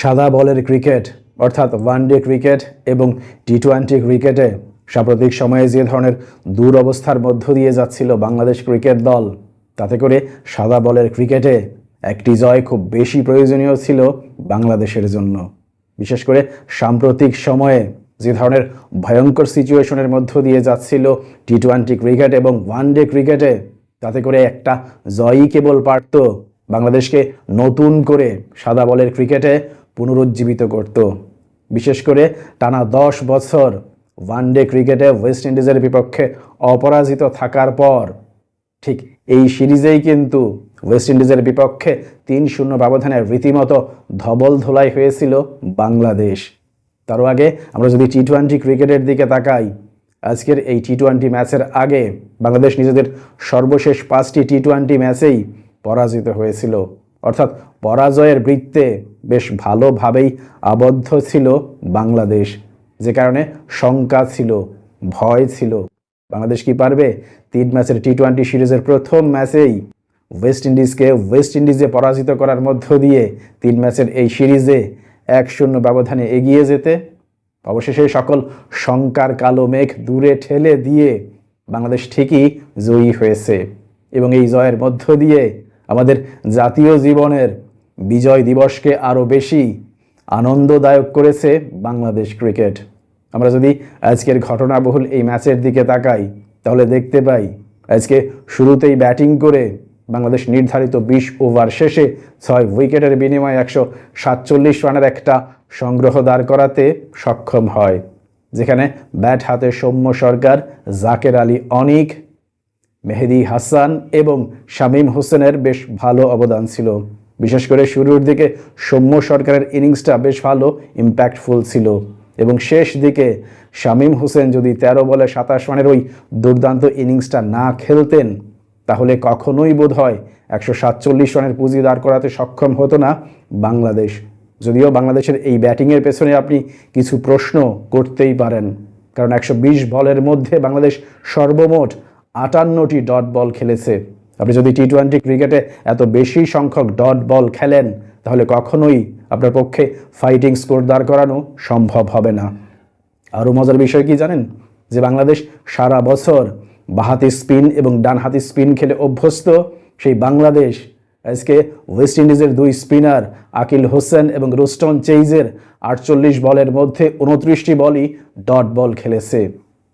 সাদা বলের ক্রিকেট অর্থাৎ ওয়ানডে ক্রিকেট এবং টি-20 ক্রিকেটে সাম্প্রতিক সময়ে যে ধরনের দুরবস্থার মধ্য দিয়ে যাচ্ছিল বাংলাদেশ ক্রিকেট দল, তাতে করে সাদা বলের ক্রিকেটে একটি জয় খুব বেশি প্রয়োজনীয় ছিল বাংলাদেশের জন্য। বিশেষ করে সাম্প্রতিক সময়ে যে ধরনের ভয়ঙ্কর সিচুয়েশনের মধ্য দিয়ে যাচ্ছিল টি-20 ক্রিকেট এবং ওয়ানডে ক্রিকেটে, তাতে করে একটা জয়ই কেবল পারত বাংলাদেশকে নতুন করে সাদা বলের ক্রিকেটে পুনরুজ্জীবিত করত। বিশেষ করে টানা 10 বছর ওয়ানডে ক্রিকেটে ওয়েস্ট ইন্ডিজের বিপক্ষে অপরাজিত থাকার পর ঠিক এই সিরিজেই কিন্তু ওয়েস্ট ইন্ডিজের বিপক্ষে 3-0 ব্যবধানে রীতিমতো ধবল ধোলাই হয়েছিল বাংলাদেশ। তারও আগে আমরা যদি টি-20 ক্রিকেটের দিকে তাকাই, আজকের এই টি-20 ম্যাচের আগে বাংলাদেশ নিজেদের সর্বশেষ 5টি টি-20 ম্যাচেই পরাজিত হয়েছিল। অর্থাৎ পরাজয়ের বৃত্তে বেশ ভালোভাবেই আবদ্ধ ছিল বাংলাদেশ, যে কারণে শঙ্কা ছিল, ভয় ছিল বাংলাদেশ কি পারবে 3 ম্যাচের টি-20 সিরিজের প্রথম ম্যাচেই ওয়েস্ট ইন্ডিজে পরাজিত করার মধ্য দিয়ে 3 ম্যাচের এই সিরিজে 1-0 ব্যবধানে এগিয়ে যেতে। অবশেষে সকল শঙ্কার কালো মেঘ দূরে ঠেলে দিয়ে বাংলাদেশ ঠিকই জয়ী হয়েছে এবং এই জয়ের মধ্য দিয়ে আমাদের জাতীয় জীবনের বিজয় দিবসকে আরও বেশি আনন্দদায়ক করেছে বাংলাদেশ ক্রিকেট। আমরা যদি আজকের ঘটনাবহুল এই ম্যাচের দিকে তাকাই, তাহলে দেখতে পাই আজকে শুরুতেই ব্যাটিং করে বাংলাদেশ নির্ধারিত 20 ওভার শেষে 6 উইকেটের বিনিময়ে 147 রানের একটা সংগ্রহ দাঁড় করাতে সক্ষম হয়, যেখানে ব্যাট হাতে সৌম্য সরকার, জাকের আলী অনিক, মেহেদী হাসান এবং শামীম হোসেনের বেশ ভালো অবদান ছিল। বিশেষ করে শুরুর দিকে সৌম্য সরকারের ইনিংসটা বেশ ভালো ইম্প্যাক্টফুল ছিল এবং শেষ দিকে শামীম হোসেন যদি 13 বলে 27 রানের ওই দুর্দান্ত ইনিংসটা না খেলতেন, তাহলে কখনোই বোধহয় 147 রানের পুঁজি দাঁড় করাতে সক্ষম হতো না বাংলাদেশ। যদিও বাংলাদেশের এই ব্যাটিংয়ের পেছনে আপনি কিছু প্রশ্ন করতেই পারেন, কারণ 120 বলের মধ্যে বাংলাদেশ সর্বমোট 58টি ডট বল খেলেছে। আপনি যদি টি-20 ক্রিকেটে এত বেশি সংখ্যক ডট বল খেলেন, তাহলে কখনোই আপনার পক্ষে ফাইটিং স্কোর দাঁড় করানো সম্ভব হবে না। আরও মজার বিষয় কি জানেন, যে বাংলাদেশ সারা বছর বাঁহাতি স্পিন এবং ডানহাতি স্পিন খেলে অভ্যস্ত সেই বাংলাদেশ আজকে ওয়েস্ট ইন্ডিজের 2 স্পিনার আকিল হোসেন এবং রুস্টন চেইজের 48 বলের মধ্যে 29টি বলই ডট বল খেলেছে।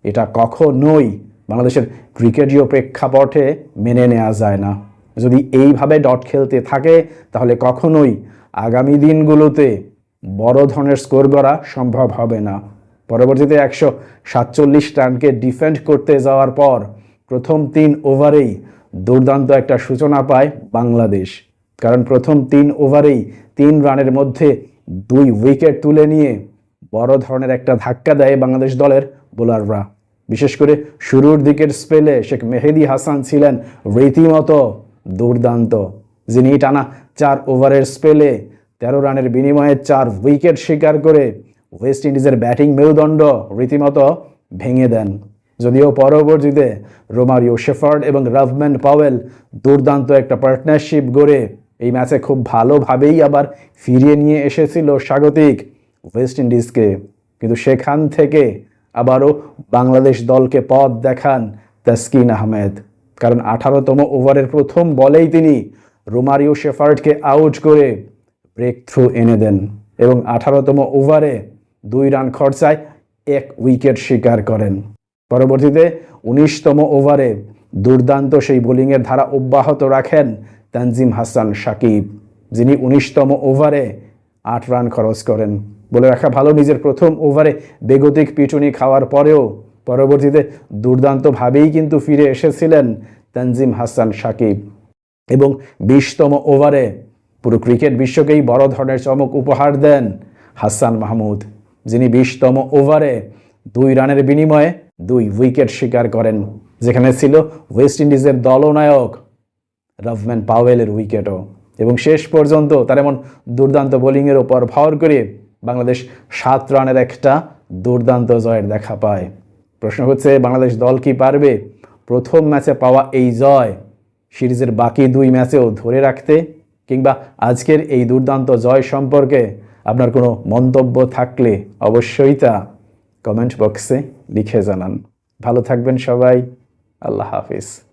এটা কখনোই বাংলাদেশের ক্রিকেটীয় প্রেক্ষাপটে মেনে নেওয়া যায় না। যদি এইভাবে ডট খেলতে থাকে, তাহলে কখনোই আগামী দিনগুলোতে বড় ধরনের স্কোর করা সম্ভব হবে না। পরবর্তীতে 147 রানকে ডিফেন্ড করতে যাওয়ার পর প্রথম 3 ওভারেই দুর্দান্ত একটা সূচনা পায় বাংলাদেশ, কারণ প্রথম 3 ওভারেই 3 রানের মধ্যে 2 উইকেট তুলে নিয়ে বড় ধরনের একটা ধাক্কা দেয় বাংলাদেশ দলের বোলাররা। বিশেষ করে শুরুর দিকের স্পেলে শেখ মেহেদী হাসান ছিলেন রীতিমতো দুর্দান্ত, যিনি টানা 4 ওভারের স্পেলে 13 রানের বিনিময়ে 4 উইকেট শিকার করে ওয়েস্ট ইন্ডিজের ব্যাটিং মেরুদণ্ড রীতিমতো ভেঙে দেন। যদিও পরবর্তীতে রোমারিও শেফার্ড এবং রাভম্যান পাওয়েল দুর্দান্ত একটা পার্টনারশিপ গড়ে এই ম্যাচে খুব ভালোভাবেই আবার ফিরিয়ে নিয়ে এসেছিল স্বাগতিক ওয়েস্ট ইন্ডিজকে, কিন্তু সেখান থেকে আবারও বাংলাদেশ দলকে পথ দেখান তাসকিন আহমেদ, কারণ 18তম ওভারের প্রথম বলেই তিনি রোমারিও শেফার্ডকে আউট করে ব্রেক থ্রু এনে দেন এবং 18তম ওভারে 2 রান খরচায় 1 উইকেট শিকার করেন। পরবর্তীতে 19তম ওভারে দুর্দান্ত সেই বোলিংয়ের ধারা অব্যাহত রাখেন তানজিম হাসান সাকিব, যিনি 19তম ওভারে 8 রান খরচ করেন। বলে রাখা ভালো, নিজের প্রথম ওভারে বেগতিক পিটুনি খাওয়ার পরেও পরবর্তীতে দুর্দান্তভাবেই কিন্তু ফিরে এসেছিলেন তানজিম হাসান সাকিব এবং 20তম ওভারে পুরো ক্রিকেট বিশ্বকেই বড় ধরনের চমক উপহার দেন হাসান মাহমুদ, যিনি 20তম ওভারে 2 রানের বিনিময়ে 2 উইকেট শিকার করেন, যেখানে ছিল ওয়েস্ট ইন্ডিজের দলনায়ক রাভম্যান পাওয়েলের উইকেটও। এবং শেষ পর্যন্ত তার এমন দুর্দান্ত বোলিংয়ের ওপর ভর করে বাংলাদেশ 7 রানের একটা দুর্দান্ত জয়ের দেখা পায়। প্রশ্ন হচ্ছে, বাংলাদেশ দল কি পারবে প্রথম ম্যাচে পাওয়া এই জয় সিরিজের বাকি 2 ম্যাচেও ধরে রাখতে, কিংবা আজকের এই দুর্দান্ত জয় সম্পর্কে আপনার কোনো মন্তব্য থাকলে অবশ্যই তা কমেন্ট বক্সে লিখে জানান। ভালো থাকবেন সবাই। আল্লাহ হাফিজ।